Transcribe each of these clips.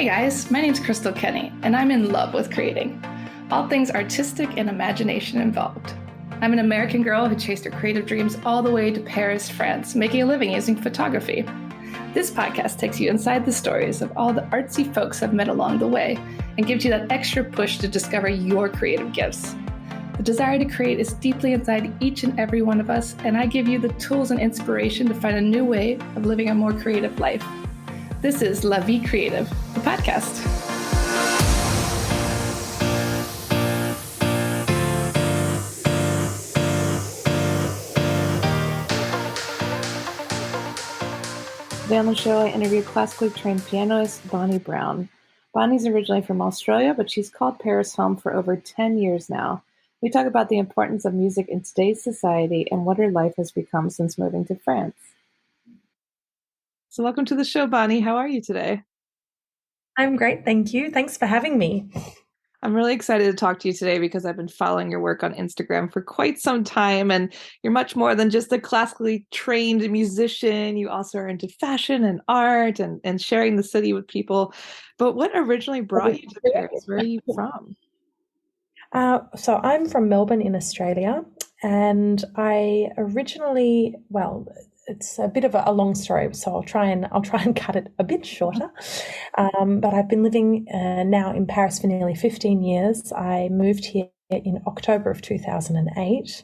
Hey guys, my name's Crystal Kenny, and I'm in love with creating. All things artistic and imagination involved. I'm an American girl who chased her creative dreams all the way to Paris, France, making a living using photography. This podcast takes you inside the stories of all the artsy folks I've met along the way and gives you that extra push to discover your creative gifts. The desire to create is deeply inside each and every one of us, and I give you the tools and inspiration to find a new way of living a more creative life. This is La Vie Creative, the podcast. Today on the show, I interviewed classically trained pianist Bonnie Brown. Bonnie's originally from Australia, but she's called Paris home for over 10 years now. We talk about the importance of music in today's society and what her life has become since moving to France. So welcome to the show, Bonnie. How are you today? I'm great, thank you. Thanks for having me. I'm really excited to talk to you today because I've been following your work on Instagram for quite some time, and you're much more than just a classically trained musician. You also are into fashion and art and sharing the city with people. But what originally brought you to Paris? Where are you from? So I'm from Melbourne in Australia, and I originally, it's a bit of a long story, so I'll try and cut it a bit shorter. But I've been living now in Paris for nearly 15 years. I moved here in October of 2008.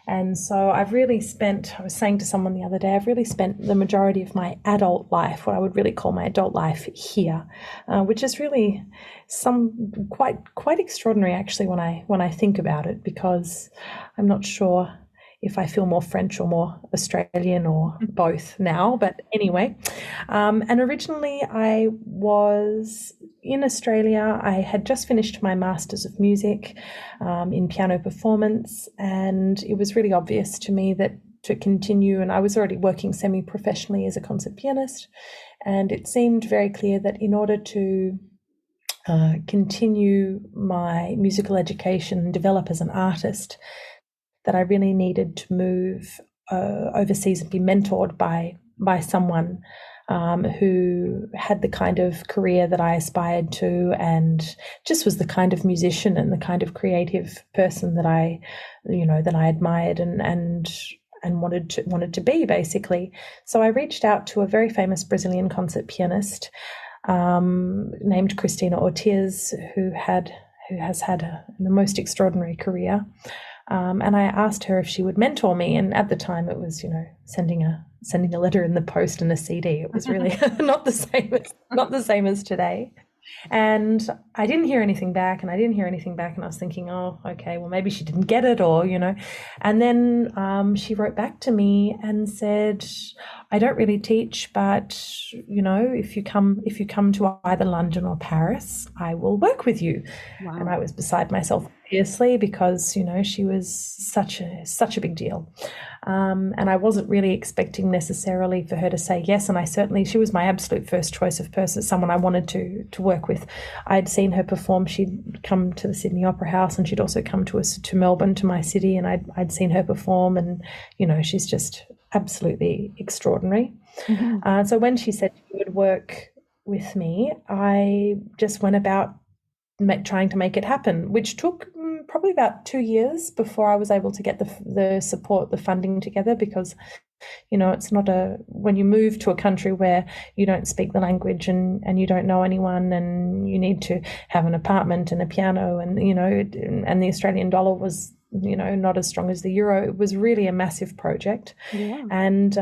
And so I was saying to someone the other day, I've really spent the majority of my adult life, what I would really call my adult life, here, which is really quite extraordinary actually when I think about it, because I'm not sure if I feel more French or more Australian or both now. But anyway, and originally I was in Australia. I had just finished my Masters of Music in piano performance, and it was really obvious to me that to continue, and I was already working semi-professionally as a concert pianist, and it seemed very clear that in order to continue my musical education and develop as an artist, that I really needed to move overseas and be mentored by someone who had the kind of career that I aspired to, and just was the kind of musician and the kind of creative person that I admired and wanted to be, basically. So I reached out to a very famous Brazilian concert pianist named Cristina Ortiz, who has had the most extraordinary career. And I asked her if she would mentor me. And at the time it was, sending a letter in the post and a CD. It was really not the same as today. And I didn't hear anything back, and I was thinking, oh, okay, well, maybe she didn't get it, or, and then she wrote back to me and said, I don't really teach, but, if you come to either London or Paris, I will work with you. Wow. And I was beside myself, obviously, because, she was such a big deal. And I wasn't really expecting necessarily for her to say yes. And she was my absolute first choice of person, someone I wanted to work with. I'd seen her perform. She'd come to the Sydney Opera House, and she'd also come to Melbourne, to my city. And I'd seen her perform, and, she's just absolutely extraordinary. Mm-hmm. So when she said she would work with me, I just went about trying to make it happen, which took probably about 2 years before I was able to get the support, the funding together, because, it's not when you move to a country where you don't speak the language and you don't know anyone, and you need to have an apartment and a piano, and, and the Australian dollar was, not as strong as the euro. It was really a massive project. Yeah. And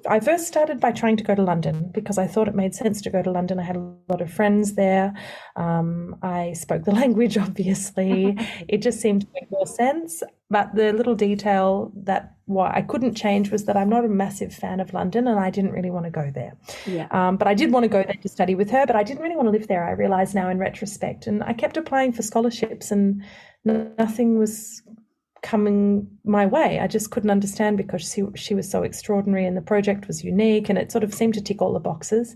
I first started by trying to go to London, because I thought it made sense to go to London. I had a lot of friends there. I spoke the language, obviously. It just seemed to make more sense. But the little detail that what I couldn't change was that I'm not a massive fan of London, and I didn't really want to go there. Yeah. But I did want to go there to study with her, but I didn't really want to live there, I realize now in retrospect. And I kept applying for scholarships, and nothing was coming my way. I just couldn't understand, because she was so extraordinary, and the project was unique, and it sort of seemed to tick all the boxes.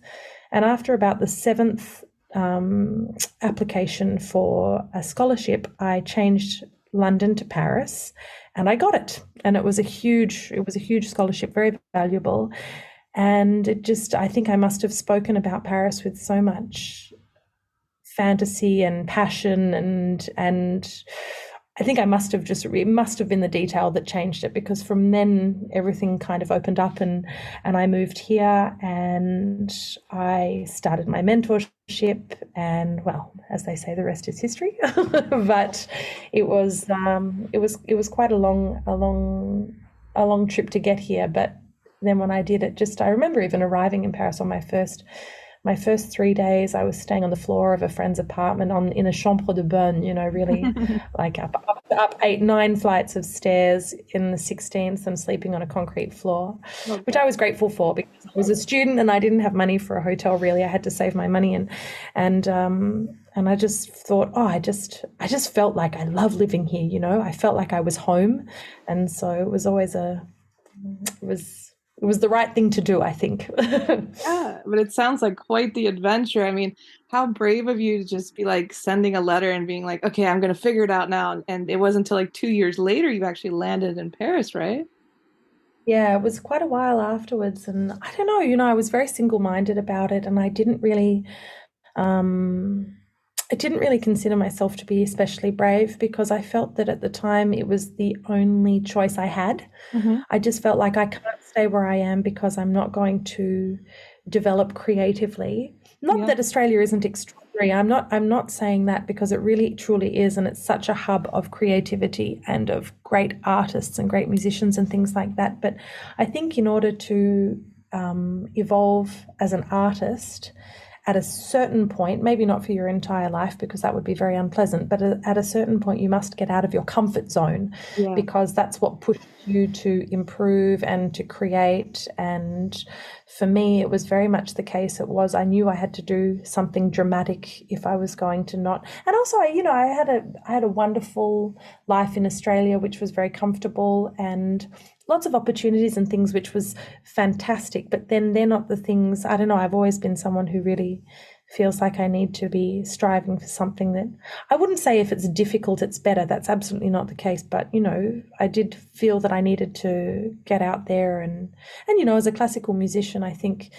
And after about the seventh application for a scholarship, I changed London to Paris, and I got it. And it was a huge scholarship, very valuable. And I think I must have spoken about Paris with so much fantasy and passion, and I think it must have been the detail that changed it, because from then everything kind of opened up, and I moved here and I started my mentorship, and well, as they say, the rest is history. But it was quite a long trip to get here. But then when I did it, I remember even arriving in Paris on my first 3 days. I was staying on the floor of a friend's apartment in a chambre de bonne, really like up 8-9 flights of stairs in the 16th, and sleeping on a concrete floor, which I was grateful for, because I was a student and I didn't have money for a hotel. Really, I had to save my money, and I just thought, I just felt like I love living here. I felt like I was home, and so it was always it was the right thing to do, I think. Yeah, but it sounds like quite the adventure. I mean, how brave of you to just be like sending a letter and being like, okay, I'm going to figure it out now. And it wasn't until like 2 years later you actually landed in Paris, right? Yeah, it was quite a while afterwards. And I don't know, I was very single-minded about it, and I didn't really consider myself to be especially brave, because I felt that at the time it was the only choice I had. Mm-hmm. I just felt like I can't stay where I am because I'm not going to develop creatively. Not that Australia isn't extraordinary. I'm not saying that, because it really truly is, and it's such a hub of creativity and of great artists and great musicians and things like that. But I think in order to evolve as an artist, at a certain point, maybe not for your entire life, because that would be very unpleasant, but at a certain point you must get out of your comfort zone, because that's what pushes you to improve and to create. And for me, it was very much the case. I knew I had to do something dramatic if I was going to not. And also, I had a wonderful life in Australia, which was very comfortable, and lots of opportunities and things, which was fantastic. But then they're not the things, I don't know, I've always been someone who really feels like I need to be striving for something that, I wouldn't say if it's difficult, it's better. That's absolutely not the case. But, I did feel that I needed to get out there. And as a classical musician, I think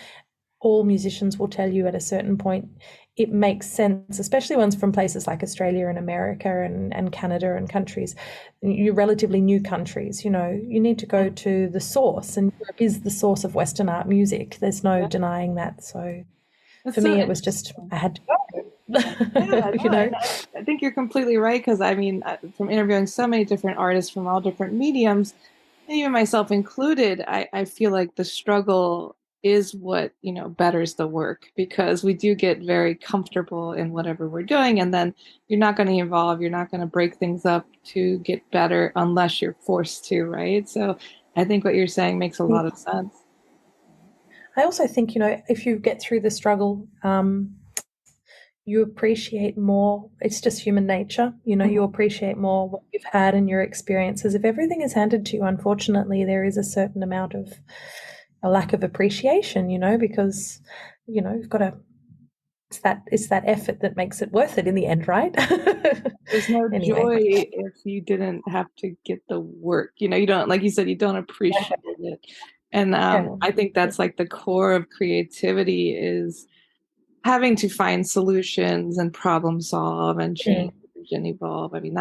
all musicians will tell you at a certain point, it makes sense, especially ones from places like Australia and America and Canada and countries, you're relatively new countries, you need to go to the source, and Europe is the source of Western art music. There's no denying that. So for me, it was just, I had to go. I think you're completely right, because I mean, from interviewing so many different artists from all different mediums, even myself included, I feel like the struggle is what betters the work, because we do get very comfortable in whatever we're doing, and then you're not going to evolve, you're not going to break things up to get better unless you're forced to, right? So I think what you're saying makes a lot of sense. I also think if you get through the struggle, you appreciate more. It's just human nature, you appreciate more what you've had and your experiences. If everything is handed to you, unfortunately, there is a certain amount of a lack of appreciation, because you've got to, it's that effort that makes it worth it in the end, right? There's no joy if you didn't have to get the work, you don't, like you said, you don't appreciate it. And I think that's like the core of creativity, is having to find solutions and problem solve and change and evolve. I mean,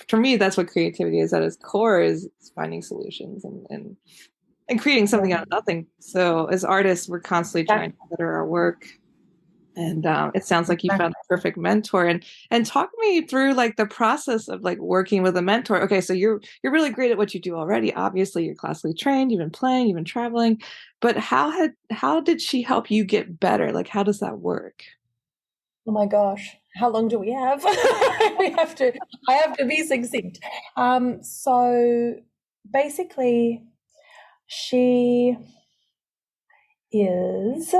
for me, that's what creativity is at its core, is finding solutions and creating something out of nothing. So as artists, we're constantly trying to better our work. And it sounds like you found a perfect mentor. And talk me through like the process of like working with a mentor. Okay, so you're really great at what you do already. Obviously, you're classically trained. You've been playing. You've been traveling. But how did she help you get better? Like, how does that work? Oh my gosh, how long do we have? I have to be succinct. So basically, she is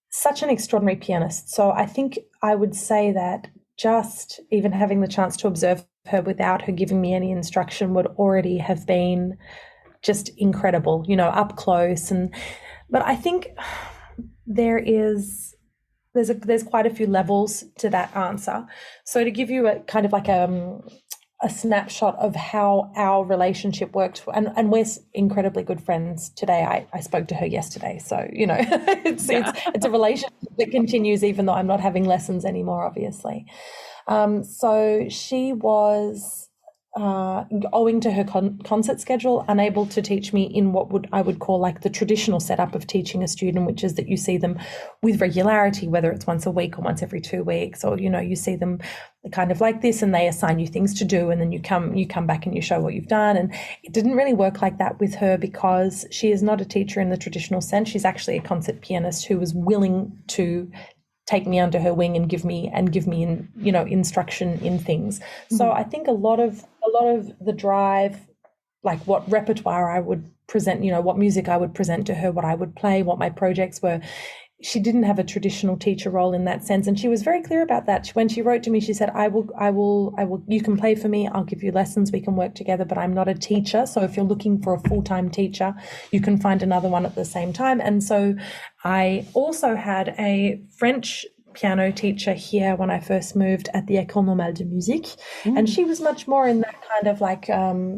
such an extraordinary pianist. So I think I would say that just even having the chance to observe her without her giving me any instruction would already have been just incredible, up close. But I think there's quite a few levels to that answer. So to give you a kind of like a snapshot of how our relationship worked, and we're incredibly good friends today. I spoke to her yesterday, so it's a relationship that continues even though I'm not having lessons anymore, obviously. So she was, owing to her concert schedule, unable to teach me in what I would call like the traditional setup of teaching a student, which is that you see them with regularity, whether it's once a week or once every 2 weeks, or you see them kind of like this, and they assign you things to do, and then you come back and you show what you've done. And it didn't really work like that with her, because she is not a teacher in the traditional sense. She's actually a concert pianist who was willing to take me under her wing and give me instruction in things. So I think a lot of the drive, like what repertoire I would present, what music I would present to her, what I would play, what my projects were. She didn't have a traditional teacher role in that sense, and she was very clear about that. When she wrote to me, she said, I will, you can play for me, I'll give you lessons, we can work together, but I'm not a teacher. So if you're looking for a full-time teacher, you can find another one at the same time. And so I also had a French piano teacher here when I first moved at the École Normale de Musique, and she was much more in that kind of like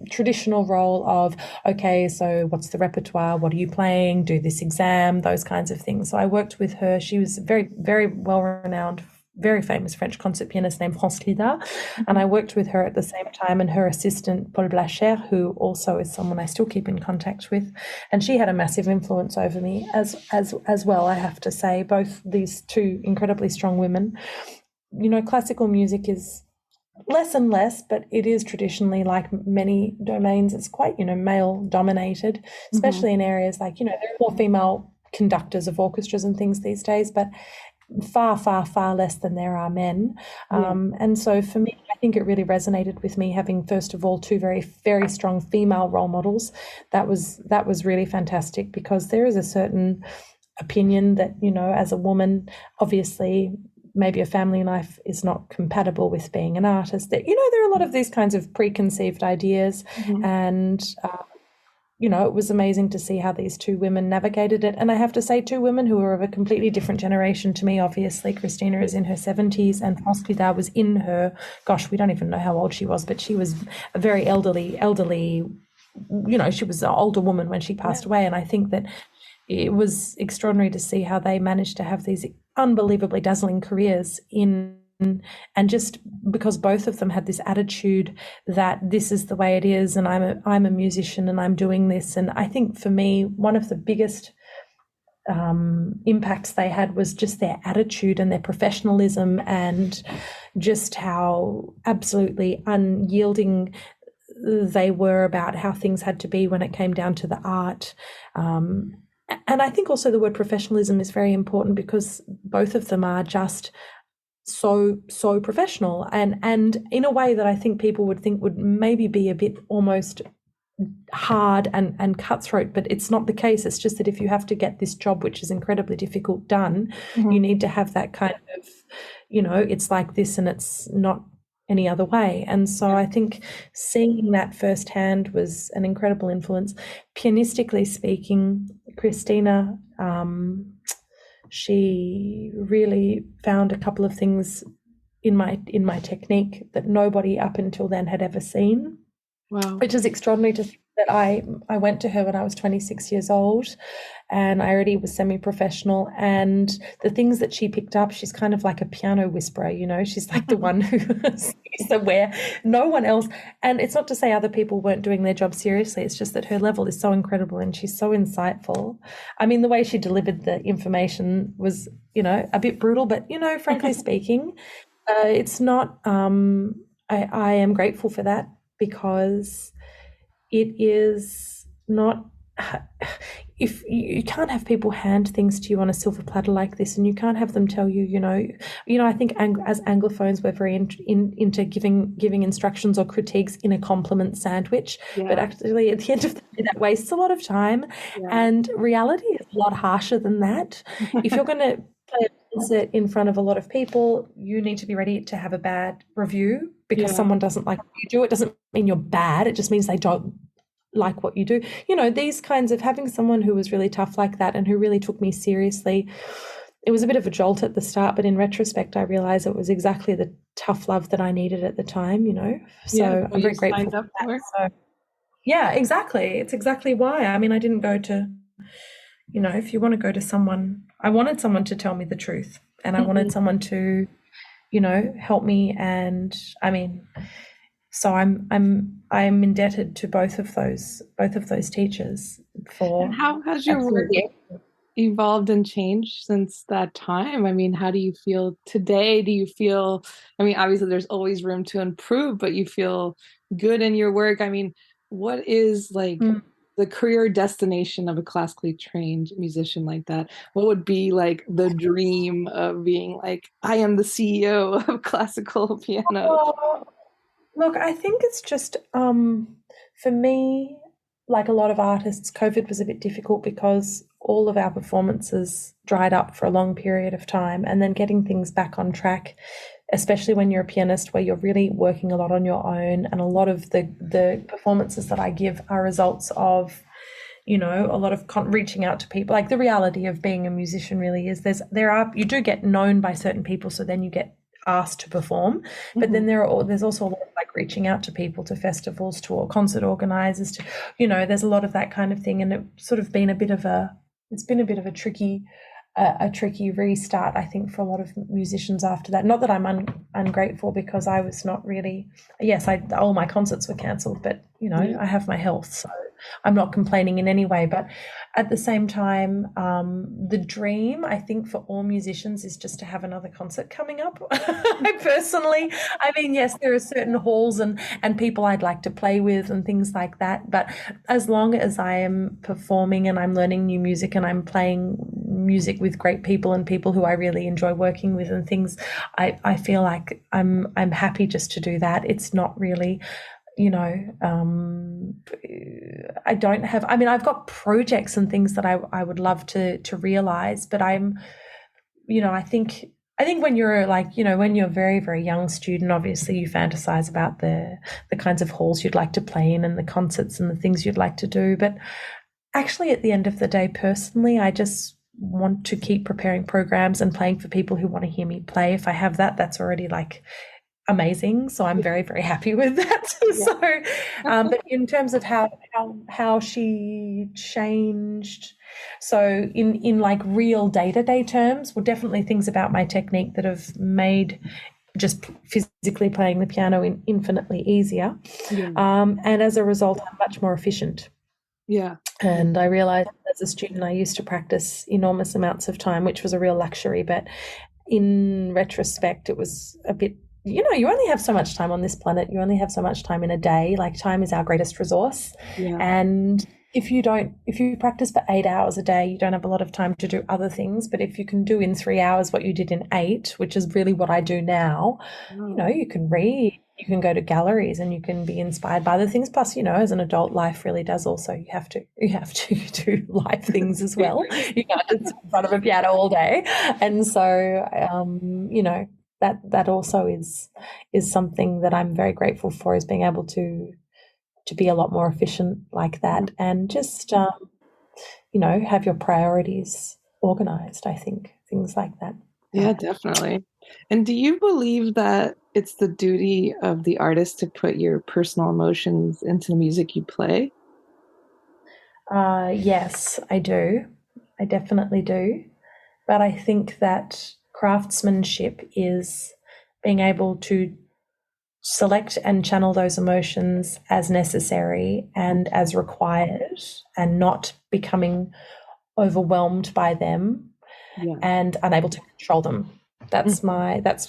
traditional role of, okay, so what's the repertoire, what are you playing, do this exam, those kinds of things. So I worked with her. She was very, very well-renowned, very famous French concert pianist named France-Australian, and I worked with her at the same time, and her assistant Paul Blacher, who also is someone I still keep in contact with, and she had a massive influence over me as well, I have to say. Both these two incredibly strong women. Classical music is less and less, but it is traditionally, like many domains, it's quite male dominated, especially in areas like there are more female conductors of orchestras and things these days, but far, far, far less than there are men. And so for me, I think it really resonated with me having, first of all, two very, very strong female role models. That was really fantastic, because there is a certain opinion that, as a woman, obviously, maybe a family life is not compatible with being an artist. That, there are a lot of these kinds of preconceived ideas, and it was amazing to see how these two women navigated it. And I have to say, two women who are of a completely different generation to me. Obviously, Christina is in her 70s, and France-Australian was in her, gosh, we don't even know how old she was, but she was a very elderly, she was an older woman when she passed away. And I think that it was extraordinary to see how they managed to have these unbelievably dazzling careers and just because both of them had this attitude that this is the way it is, and I'm a musician and I'm doing this. And I think for me, one of the biggest impacts they had was just their attitude and their professionalism, and just how absolutely unyielding they were about how things had to be when it came down to the art. And I think also the word professionalism is very important, because both of them are just so professional, and in a way that I think people would think would maybe be a bit almost hard and cutthroat, but it's not the case. It's just that if you have to get this job, which is incredibly difficult, done, you need to have that kind of, it's like this and it's not any other way. And so I think seeing that firsthand was an incredible influence. Pianistically speaking, Christina, she really found a couple of things in my technique that nobody up until then had ever seen. Wow. Which is extraordinary to think that I went to her when I was 26 years old, and I already was semi-professional, and the things that she picked up, she's kind of like a piano whisperer, she's like the one who is aware, no one else. And it's not to say other people weren't doing their job seriously, it's just that her level is so incredible and she's so insightful. I mean, the way she delivered the information was, a bit brutal, but, frankly speaking, it's not, I am grateful for that, because it is not, if you can't have people hand things to you on a silver platter like this, and you can't have them tell you, I think as Anglophones, we're very into giving instructions or critiques in a compliment sandwich, but actually at the end of the day, that wastes a lot of time, and reality is a lot harsher than that. If you're going to play a concert in front of a lot of people, you need to be ready to have a bad review, because someone doesn't like what you do. It doesn't mean you're bad, it just means they don't like what you do. These kinds of, having someone who was really tough like that and who really took me seriously, it was a bit of a jolt at the start, but in retrospect I realized it was exactly the tough love that I needed at the time, you know. So Yeah, I'm very grateful signed up for that. for. So yeah, exactly. It's exactly why. I mean, I didn't go to, you know, if you want to go to someone, I wanted someone to tell me the truth, and I wanted someone to, you know, help me. And I mean, so I'm indebted to both of those teachers for. And how has your work evolved and changed since that time? I mean, how do you feel today? Do you feel, I mean, obviously there's always room to improve, but you feel good in your work? I mean, what is like the career destination of a classically trained musician like that? What would be like the dream of being like, I am the CEO of classical piano? Well, look, I think it's just for me, like a lot of artists, COVID was a bit difficult because all of our performances dried up for a long period of time, and then getting things back on track, especially when you're a pianist where you're really working a lot on your own, and a lot of the performances that I give are results of, you know, a lot of reaching out to people. Like the reality of being a musician really is you do get known by certain people, so then you get asked to perform, but then there's also a lot of like reaching out to people, to festivals, to concert organizers, to, you know, there's a lot of that kind of thing, and it's sort of been a bit of a tricky restart, I think, for a lot of musicians after that. Not that I'm ungrateful, because I was not really, yes, all my concerts were cancelled, but you know, I have my health, so I'm not complaining in any way. But at the same time, the dream, I think, for all musicians is just to have another concert coming up. Personally, I mean, yes, there are certain halls and people I'd like to play with and things like that, but as long as I am performing and I'm learning new music and I'm playing music with great people and people who I really enjoy working with and things, I feel like I'm happy just to do that. It's not really, you know, I've got projects and things that I would love to realize, but I'm, you know, I think when you're like, you know, when you're a very, very young student, obviously you fantasize about the kinds of halls you'd like to play in and the concerts and the things you'd like to do. But actually, at the end of the day, personally, I just want to keep preparing programs and playing for people who want to hear me play. If I have that, that's already like amazing. So I'm very, very happy with that. So, but in terms of how she changed, so in like real day-to-day terms, well, definitely things about my technique that have made just physically playing the piano infinitely easier. And as a result, I'm much more efficient. Yeah. And I realized as a student, I used to practice enormous amounts of time, which was a real luxury. But in retrospect, it was a bit, you know, you only have so much time on this planet. You only have so much time in a day. Like, time is our greatest resource. Yeah. And if you practice for 8 hours a day, you don't have a lot of time to do other things. But if you can do in 3 hours what you did in 8, which is really what I do now, you know, you can read, you can go to galleries, and you can be inspired by other things. Plus, you know, as an adult, life really does also, you have to do life things as well. You can't just sit in front of a piano all day. And so, you know, that also is something that I'm very grateful for, is being able to be a lot more efficient like that, and just you know, have your priorities organized. I think things like that. Yeah, definitely. And do you believe that it's the duty of the artist to put your personal emotions into the music you play? Yes, I do. I definitely do. But I think that craftsmanship is being able to select and channel those emotions as necessary and as required, and not becoming overwhelmed by them and unable to control them. That's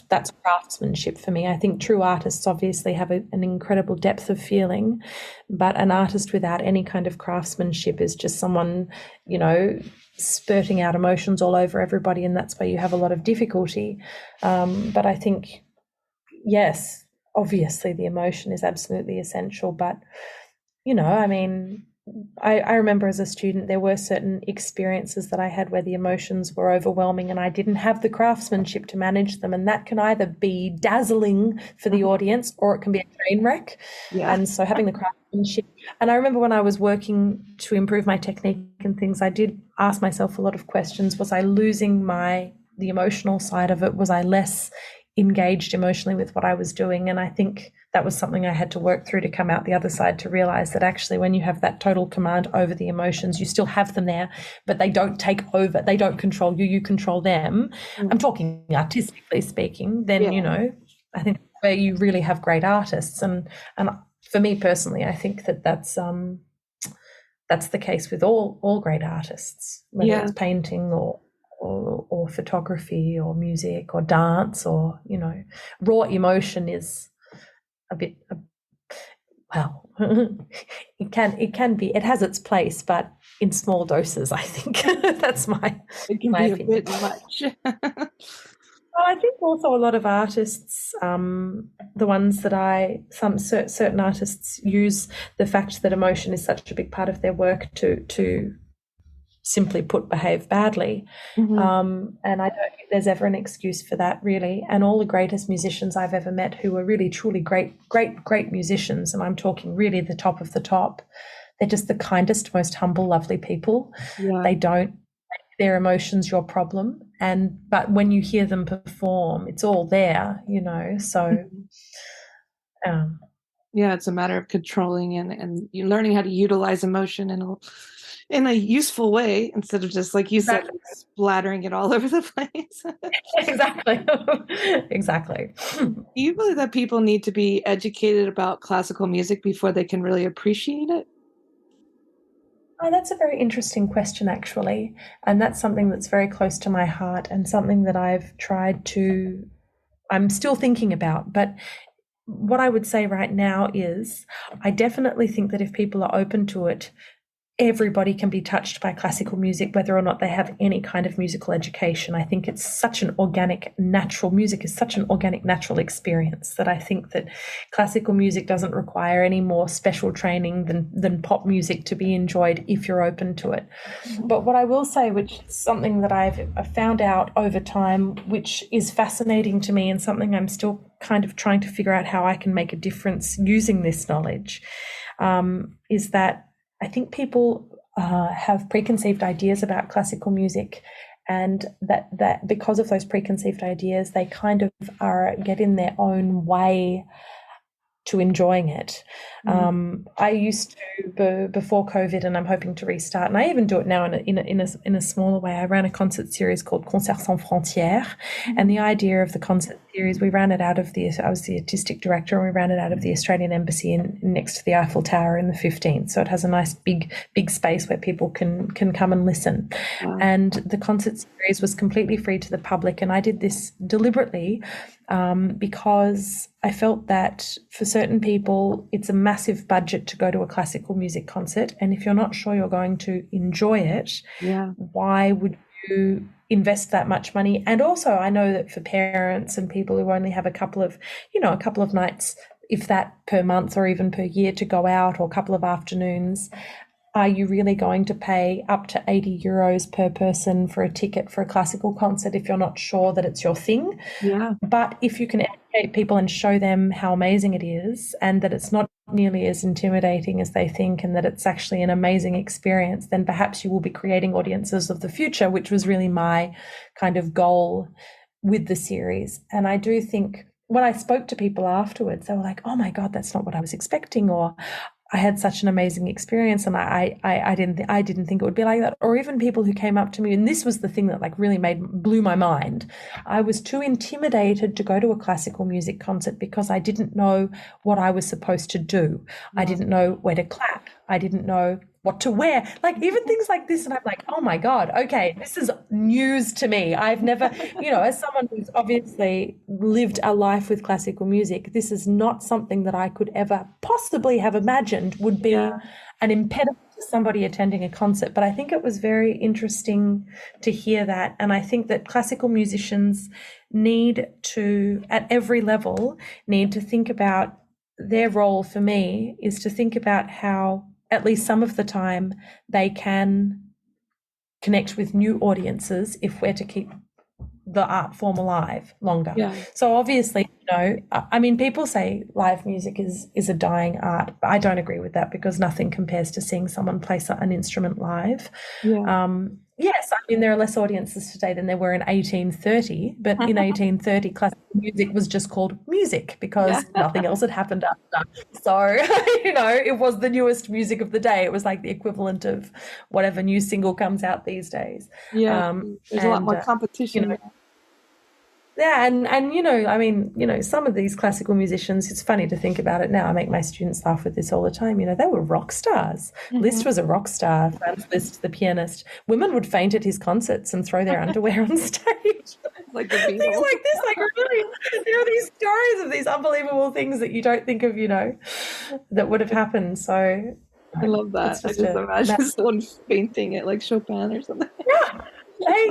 that's craftsmanship for me. I think true artists obviously have an incredible depth of feeling, but an artist without any kind of craftsmanship is just someone, you know, spurting out emotions all over everybody, and that's where you have a lot of difficulty. But I think, yes, obviously the emotion is absolutely essential, but, you know, I mean, I remember as a student, there were certain experiences that I had where the emotions were overwhelming and I didn't have the craftsmanship to manage them. And that can either be dazzling for the audience or it can be a train wreck. Yeah. And so having the craftsmanship, and I remember when I was working to improve my technique and things, I did ask myself a lot of questions. Was I losing the emotional side of it? Was I less engaged emotionally with what I was doing. And I think that was something I had to work through to come out the other side, to realize that actually when you have that total command over the emotions, you still have them there, but they don't take over. They don't control you. You control them. I'm talking artistically speaking. Then, you know, I think where you really have great artists. And for me personally, I think that's the case with all great artists, whether it's painting or photography or music or dance, or, you know, raw emotion is a bit, well, it can be, it has its place, but in small doses, I think. That's it can my be opinion. a bit much. I think also a lot of artists, the ones that certain artists use the fact that emotion is such a big part of their work to simply put, behave badly. And I don't think there's ever an excuse for that, really. And all the greatest musicians I've ever met, who are really truly great musicians, and I'm talking really the top of the top, they're just the kindest, most humble, lovely people. They don't make their emotions your problem. But when you hear them perform, it's all there, you know. So it's a matter of controlling and you learning how to utilize emotion in a useful way, instead of just, like you said, splattering it all over the place. Exactly. Do you believe that people need to be educated about classical music before they can really appreciate it? Oh, that's a very interesting question, actually. And that's something that's very close to my heart, and something that I'm still thinking about. But what I would say right now is, I definitely think that if people are open to it, everybody can be touched by classical music, whether or not they have any kind of musical education. I think it's such an organic, natural music is such an organic, natural experience, that I think that classical music doesn't require any more special training than pop music to be enjoyed if you're open to it. But what I will say, which is something that I've found out over time, which is fascinating to me and something I'm still kind of trying to figure out how I can make a difference using this knowledge, is that I think people have preconceived ideas about classical music, and that because of those preconceived ideas, they kind of get in their own way to enjoying it. I used to, before COVID, and I'm hoping to restart, and I even do it now in a smaller way. I ran a concert series called Concerts Sans Frontières, and the idea of the concert series, I was the artistic director, and we ran it out of the Australian Embassy next to the Eiffel Tower in the 15th. So it has a nice big space where people can come and listen. Wow. And the concert series was completely free to the public, and I did this deliberately because I felt that for certain people, it's a massive budget to go to a classical music concert. And if you're not sure you're going to enjoy it, why would you invest that much money? And also, I know that for parents and people who only have a couple of nights, if that, per month or even per year, to go out, or a couple of afternoons, are you really going to pay up to 80 euros per person for a ticket for a classical concert if you're not sure that it's your thing? Yeah. But if you can educate people and show them how amazing it is, and that it's not nearly as intimidating as they think, and that it's actually an amazing experience, then perhaps you will be creating audiences of the future, which was really my kind of goal with the series. And I do think when I spoke to people afterwards, they were like, oh my God, that's not what I was expecting, or I had such an amazing experience, and I didn't think it would be like that. Or even people who came up to me, and this was the thing that like really blew my mind. I was too intimidated to go to a classical music concert because I didn't know what I was supposed to do. I didn't know where to clap. I didn't know what to wear, like even things like this. And I'm like, oh my God, okay, this is news to me. I've never, as someone who's obviously lived a life with classical music, this is not something that I could ever possibly have imagined would be an impediment to somebody attending a concert. But I think it was very interesting to hear that. And I think that classical musicians need to, at every level, need to think about their role. For me, is to think about how, at least some of the time, they can connect with new audiences if we're to keep the art form alive longer. Yeah. So obviously, people say live music is a dying art, but I don't agree with that, because nothing compares to seeing someone play an instrument live. Yeah. Yes, I mean, there are less audiences today than there were in 1830, but in 1830, classical music was just called music because Yeah. nothing else had happened after. So, it was the newest music of the day. It was like the equivalent of whatever new single comes out these days. Yeah. There's a lot more You competition. know, yeah, and I mean, some of these classical musicians, it's funny to think about it now. I make my students laugh with this all the time. They were rock stars. Liszt was a rock star, Franz Liszt, the pianist. Women would faint at his concerts and throw their underwear on stage. Like the Things Beatles. like this, like really, there are these stories of these unbelievable things that you don't think of, that would have happened. So I love that. it's I just just imagine someone fainting at like Chopin or something. yeah. They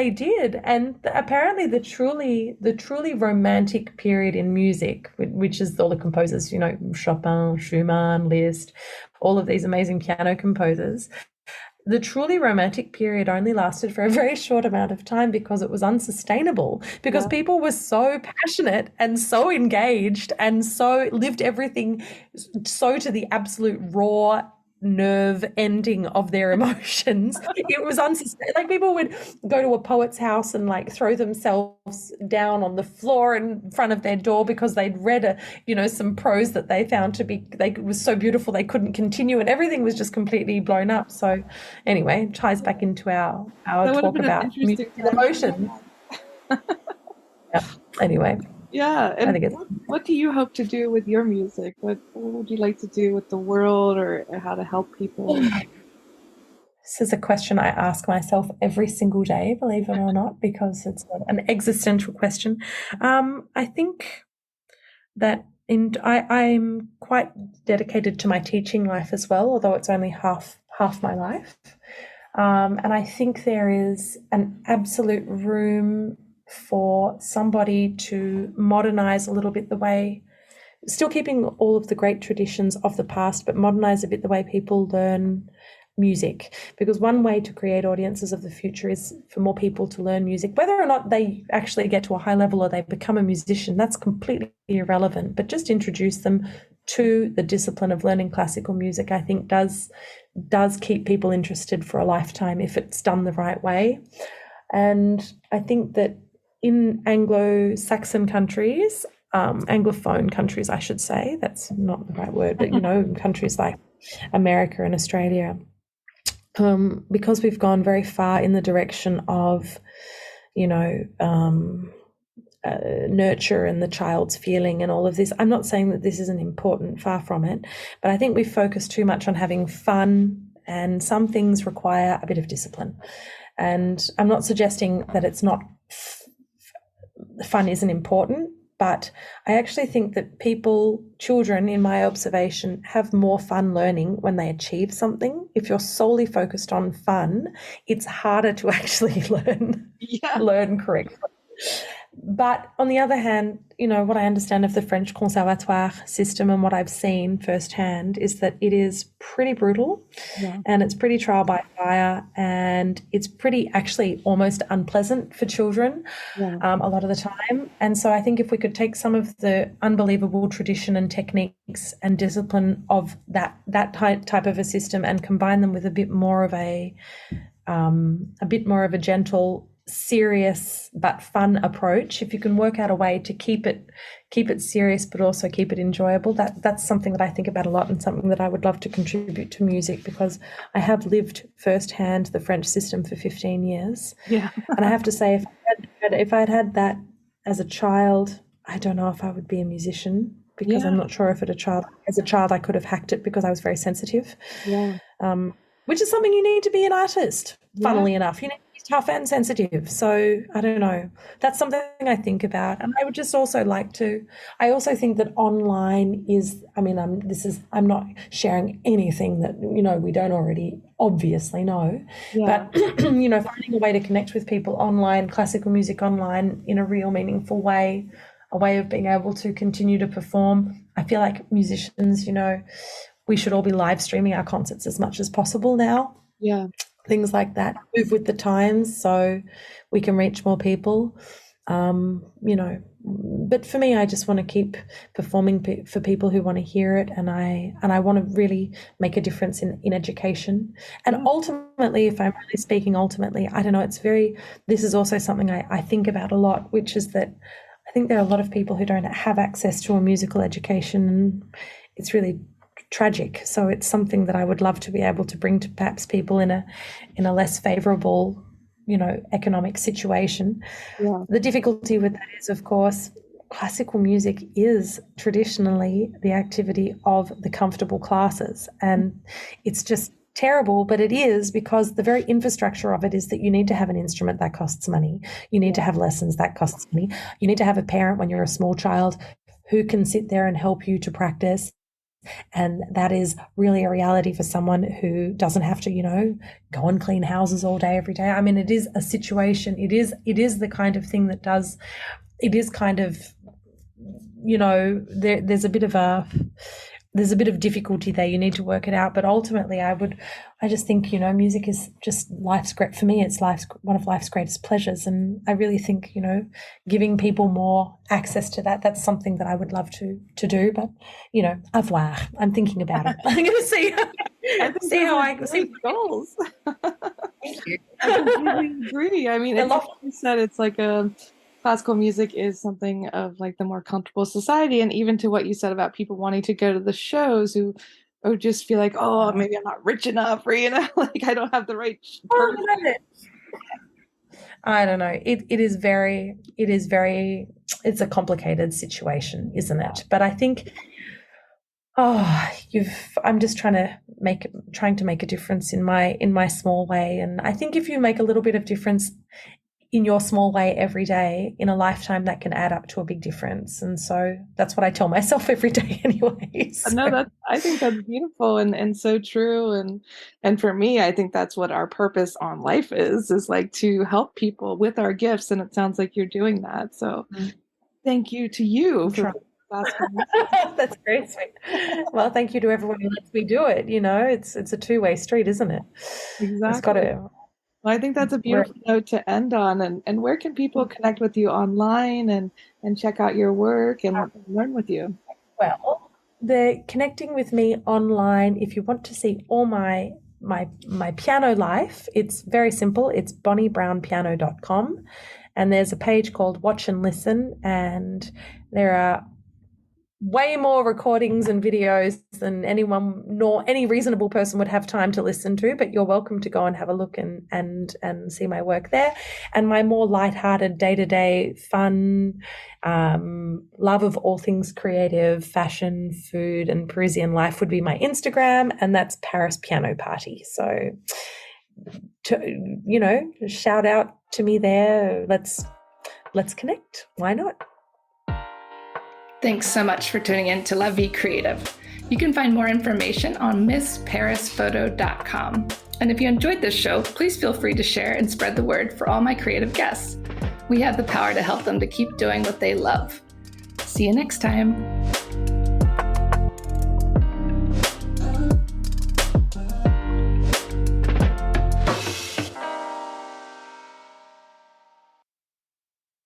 did, and apparently the truly romantic period in music, which is all the composers, Chopin, Schumann, Liszt, all of these amazing piano composers. The truly romantic period only lasted for a very short amount of time because it was unsustainable, because people were so passionate and so engaged and so lived everything so to the absolute raw nerve ending of their emotions. It was unsustainable. Like, people would go to a poet's house and like throw themselves down on the floor in front of their door because they'd read some prose that they found to be, it was so beautiful they couldn't continue, and everything was just completely blown up. So anyway, it ties back into our talk about music and emotion. Anyway. Yeah, and what do you hope to do with your music? What would you like to do with the world, or how to help people? This is a question I ask myself every single day, believe it or not, because it's an existential question. I think that I'm quite dedicated to my teaching life as well, although it's only half my life. And I think there is an absolute room for somebody to modernize a little bit the way, still keeping all of the great traditions of the past, but modernize a bit the way people learn music. Because one way to create audiences of the future is for more people to learn music. Whether or not they actually get to a high level or they become a musician, that's completely irrelevant. But just introduce them to the discipline of learning classical music, I think does keep people interested for a lifetime if it's done the right way. And I think that in Anglo-Saxon countries, Anglophone countries, I should say, that's not the right word, but countries like America and Australia, because we've gone very far in the direction of, nurture and the child's feeling and all of this. I'm not saying that this isn't important, far from it, but I think we focus too much on having fun, and some things require a bit of discipline. And I'm not suggesting that it's not fun isn't important, but I actually think that children, in my observation, have more fun learning when they achieve something. If you're solely focused on fun, it's harder to actually learn correctly. But on the other hand, what I understand of the French conservatoire system and what I've seen firsthand is that it is pretty brutal, and it's pretty trial by fire, and it's pretty actually almost unpleasant for children a lot of the time. And so I think if we could take some of the unbelievable tradition and techniques and discipline of that type of a system and combine them with a bit more of a gentle, serious but fun approach, if you can work out a way to keep it serious but also keep it enjoyable, that's something that I think about a lot, and something that I would love to contribute to music, because I have lived firsthand the French system for 15 years. And I have to say, if I'd had that as a child, I don't know if I would be a musician, because I'm not sure if as a child I could have hacked it, because I was very sensitive, which is something you need to be an artist, funnily enough. You need to be tough and sensitive. So I don't know. That's something I think about. And I would just also I also think that online I'm not sharing anything that, we don't already obviously know. But, finding a way to connect with people online, classical music online, in a real meaningful way, a way of being able to continue to perform. I feel like musicians, we should all be live streaming our concerts as much as possible now. Things like that. Move with the times so we can reach more people. You know, but for me, I just want to keep performing for people who want to hear it, and I want to really make a difference in education. And ultimately, if I'm really speaking ultimately, I don't know, this is also something I think about a lot, which is that I think there are a lot of people who don't have access to a musical education, and it's really tragic. So it's something that I would love to be able to bring to perhaps people in a less favorable, you know, economic situation. Yeah. The difficulty with that is, of course, classical music is traditionally the activity of the comfortable classes, and it's just terrible, but it is, because the very infrastructure of it is that you need to have an instrument that costs money. You need to have lessons that costs money. You need to have a parent when you're a small child who can sit there and help you to practice. And that is really a reality for someone who doesn't have to, you know, go and clean houses all day, every day. I mean, it is a situation. It is the kind of thing that it is kind of, you know, there's a bit of difficulty there. You need to work it out. But ultimately, I just think, you know, music is just for me, it's one of life's greatest pleasures. And I really think, you know, giving people more access to that's something that I would love to do. But, you know, au revoir. I'm thinking about it. I'm going to see how I see goals. Thank you. I completely agree. I mean, like you said, it's like classical music is something of like the more comfortable society, and even to what you said about people wanting to go to the shows who just feel like, oh, maybe I'm not rich enough, or, you know, like I don't have the right person. I don't know. It's a complicated situation, isn't it? But I think, I'm just trying to make a difference in my small way. And I think if you make a little bit of difference in your small way every day, in a lifetime, that can add up to a big difference. And so that's what I tell myself every day anyway. So. No, I think that's beautiful and so true. And for me, I think that's what our purpose on life is like to help people with our gifts. And it sounds like you're doing that. So thank you to you for that's very sweet. Well, thank you to everyone who lets me do it. You know, it's a two-way street, isn't it? Exactly. It's got to. Well, I think that's a beautiful note to end on. And where can people connect with you online and check out your work and learn with you? Well, they're connecting with me online. If you want to see all my piano life, it's very simple. It's bonniebrownpiano.com. And there's a page called Watch and Listen. And there are way more recordings and videos than anyone nor any reasonable person would have time to listen to, but you're welcome to go and have a look and see my work there. And my more lighthearted, day-to-day fun, love of all things creative, fashion, food, and Parisian life would be my Instagram, and that's Paris Piano Party. So, you know, shout out to me there. Let's connect. Why not? Thanks so much for tuning in to La Vie Creative. You can find more information on MissParisPhoto.com. And if you enjoyed this show, please feel free to share and spread the word for all my creative guests. We have the power to help them to keep doing what they love. See you next time.